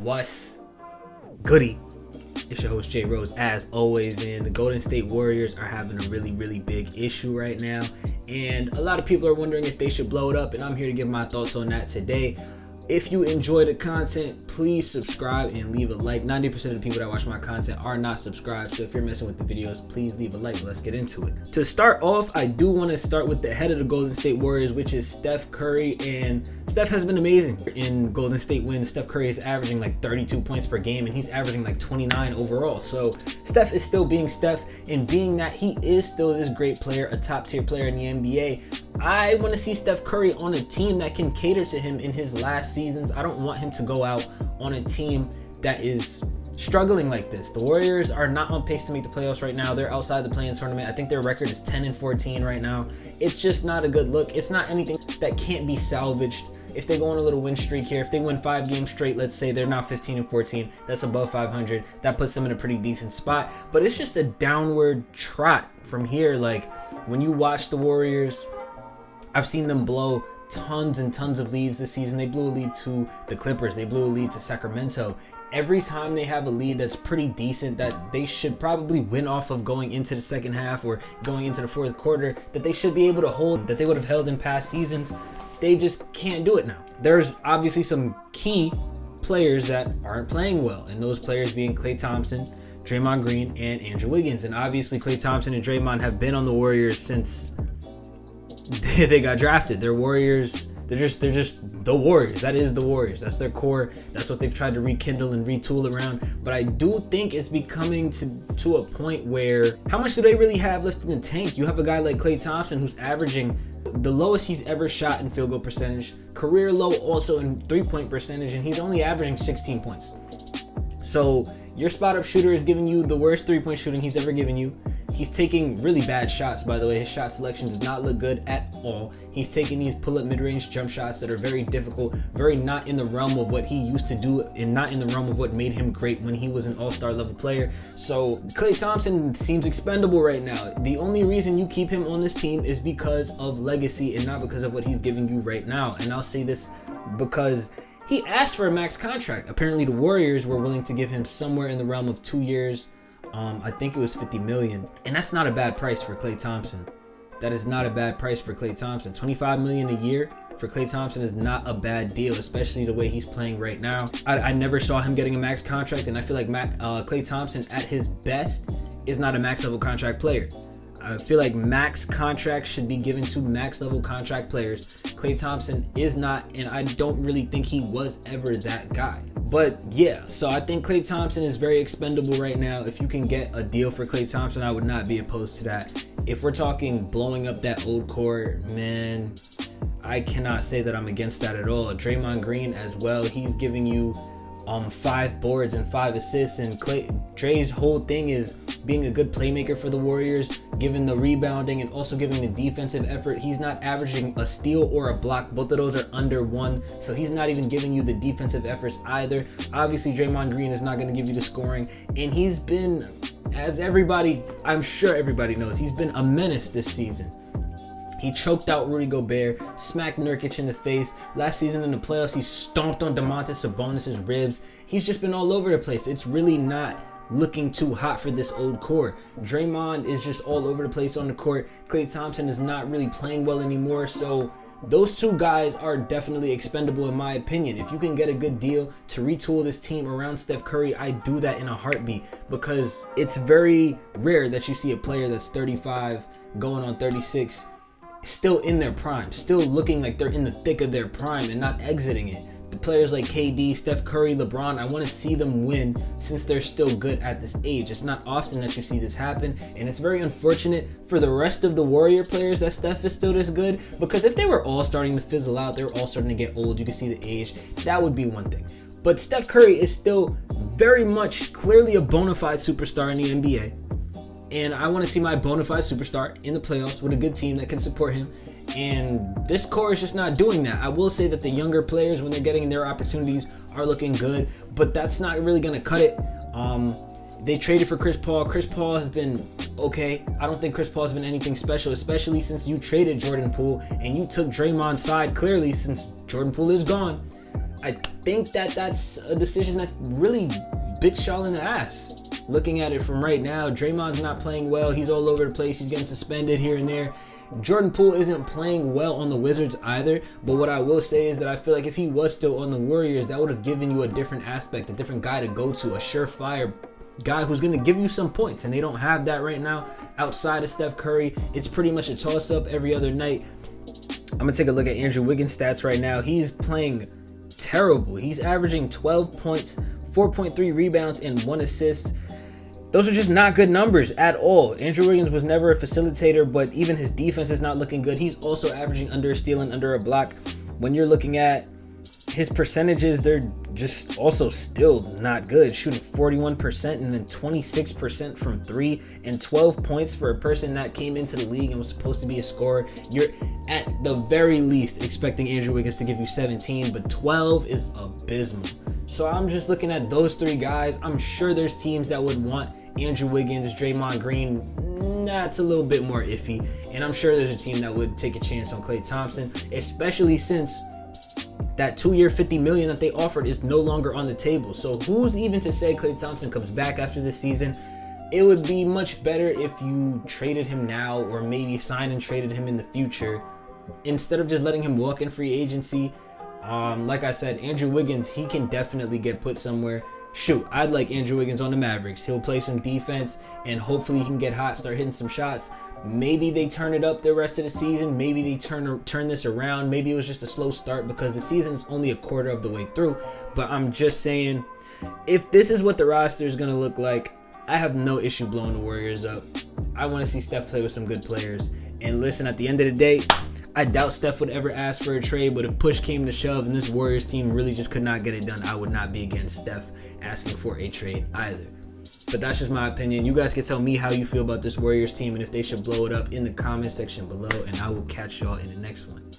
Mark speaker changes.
Speaker 1: What's goody? It's your host Jay Rose, as always, and the Golden State Warriors are having a really big issue right now, and a lot of people are wondering if they should blow it up, and I'm here to give my thoughts on that today. If you enjoy the content, please subscribe and leave a like. 90% of the people that watch my content are not subscribed, so if you're messing with the videos, please leave a like. Let's get into it. To start off, I do want to start with the head of the Golden State Warriors, which is Steph Curry, and Steph has been amazing in Golden State wins. Steph Curry is averaging like 32 points per game, and he's averaging like 29 overall. So Steph is still being Steph, and being that he is still this great player, a top tier player in the NBA, I want to see Steph Curry on a team that can cater to him in his last seasons. I don't want him to go out on a team that is struggling like this. The Warriors are not on pace to make the playoffs right now. They're outside the play-in tournament. I think their record is 10-14 right now. It's just not a good look. It's not anything that can't be salvaged. If they go on a little win streak here, if they win 5 games straight, let's say they're now 15-14, that's above 500. That puts them in a pretty decent spot. But it's just a downward trot from here. Like, when you watch the Warriors, I've seen them blow tons and tons of leads this season. They blew a lead to the Clippers. They blew a lead to Sacramento. Every time they have a lead that's pretty decent, that they should probably win off of going into the second half or going into the fourth quarter, that they should be able to hold, that they would have held in past seasons, they just can't do it now. There's obviously some key players that aren't playing well, and those players being Klay Thompson, Draymond Green, and Andrew Wiggins. And obviously Klay Thompson and Draymond have been on the Warriors since they got drafted. They're Warriors. They're just the Warriors. That is the Warriors. That's their core. That's what they've tried to rekindle and retool around. But I do think it's becoming to a point where, how much do they really have left in the tank? You have a guy like Klay Thompson who's averaging the lowest he's ever shot in field goal percentage, career low also in 3-point percentage, and he's only averaging 16 points. So your spot up shooter is giving you the worst 3-point shooting he's ever given you. He's taking really bad shots, by the way. His shot selection does not look good at all. He's taking these pull-up mid-range jump shots that are very difficult, very not in the realm of what he used to do, and not in the realm of what made him great when he was an all-star level player. So Klay Thompson seems expendable right now. The only reason you keep him on this team is because of legacy and not because of what he's giving you right now. And I'll say this because he asked for a max contract. Apparently the Warriors were willing to give him somewhere in the realm of 2 years. I think it was $50 million, and that's not a bad price for Klay Thompson. That is not a bad price for Klay Thompson. $25 million a year for Klay Thompson is not a bad deal, especially the way he's playing right now. I never saw him getting a max contract, and I feel like Klay Thompson at his best is not a max level contract player. I feel like max contracts should be given to max level contract players. Klay Thompson is not, and I don't really think he was ever that guy. But yeah, so I think Klay Thompson is very expendable right now. If you can get a deal for Klay Thompson, I would not be opposed to that. If we're talking blowing up that old core, man, I cannot say that I'm against that at all. Draymond Green as well, he's giving you 5 boards and 5 assists, and Dre's whole thing is being a good playmaker for the Warriors, giving the rebounding and also giving the defensive effort. He's not averaging a steal or a block. Both of those are under 1, so he's not even giving you the defensive efforts either. Obviously Draymond Green is not going to give you the scoring, and he's been, as everybody, I'm sure everybody knows, he's been a menace this season. He choked out Rudy Gobert, smacked Nurkic in the face. Last season in the playoffs, he stomped on Domantas Sabonis' ribs. He's just been all over the place. It's really not looking too hot for this old core. Draymond is just all over the place on the court. Klay Thompson is not really playing well anymore. So those two guys are definitely expendable in my opinion. If you can get a good deal to retool this team around Steph Curry, I do that in a heartbeat, because it's very rare that you see a player that's 35 going on 36 still in their prime, still looking like they're in the thick of their prime and not exiting it. The players like KD, Steph Curry, LeBron, I want to see them win since they're still good at this age. It's not often that you see this happen, and it's very unfortunate for the rest of the Warrior players that Steph is still this good, because if they were all starting to fizzle out, they were all starting to get old, you can see the age, that would be one thing. But Steph Curry is still very much clearly a bona fide superstar in the NBA. And I want to see my bona fide superstar in the playoffs with a good team that can support him. And this core is just not doing that. I will say that the younger players, when they're getting their opportunities, are looking good, but that's not really going to cut it. They traded for Chris Paul. Chris Paul has been okay. I don't think Chris Paul has been anything special, especially since you traded Jordan Poole and you took Draymond's side clearly since Jordan Poole is gone. I think that's a decision that really bit y'all in the ass. Looking at it from right now, Draymond's not playing well. He's all over the place. He's getting suspended here and there. Jordan Poole isn't playing well on the Wizards either, but what I will say is that I feel like if he was still on the Warriors, that would have given you a different aspect, a different guy to go to, a surefire guy who's going to give you some points, and they don't have that right now. Outside of Steph Curry, it's pretty much a toss-up every other night. I'm going to take a look at Andrew Wiggins' stats right now. He's playing terrible. He's averaging 12 points, 4.3 rebounds, and 1 assist. Those are just not good numbers at all. Andrew Wiggins was never a facilitator, but even his defense is not looking good. He's also averaging under a steal and under a block. When you're looking at his percentages, they're just also still not good. Shooting 41% and then 26% from 3 and 12 points for a person that came into the league and was supposed to be a scorer. You're at the very least expecting Andrew Wiggins to give you 17, but 12 is abysmal. So I'm just looking at those 3 guys. I'm sure there's teams that would want Andrew Wiggins, Draymond Green. That's a little bit more iffy. And I'm sure there's a team that would take a chance on Klay Thompson, especially since that 2-year $50 million that they offered is no longer on the table. So who's even to say Klay Thompson comes back after this season? It would be much better if you traded him now, or maybe signed and traded him in the future, instead of just letting him walk in free agency. Like I said, Andrew Wiggins, he can definitely get put somewhere. Shoot, I'd like Andrew Wiggins on the Mavericks. He'll play some defense and hopefully he can get hot, start hitting some shots. Maybe they turn it up the rest of the season. Maybe they turn this around. Maybe it was just a slow start because the season is only a quarter of the way through. But I'm just saying, if this is what the roster is going to look like, I have no issue blowing the Warriors up. I want to see Steph play with some good players. And listen, at the end of the day, I doubt Steph would ever ask for a trade, but if push came to shove and this Warriors team really just could not get it done, I would not be against Steph asking for a trade either. But that's just my opinion. You guys can tell me how you feel about this Warriors team and if they should blow it up in the comment section below, and I will catch y'all in the next one.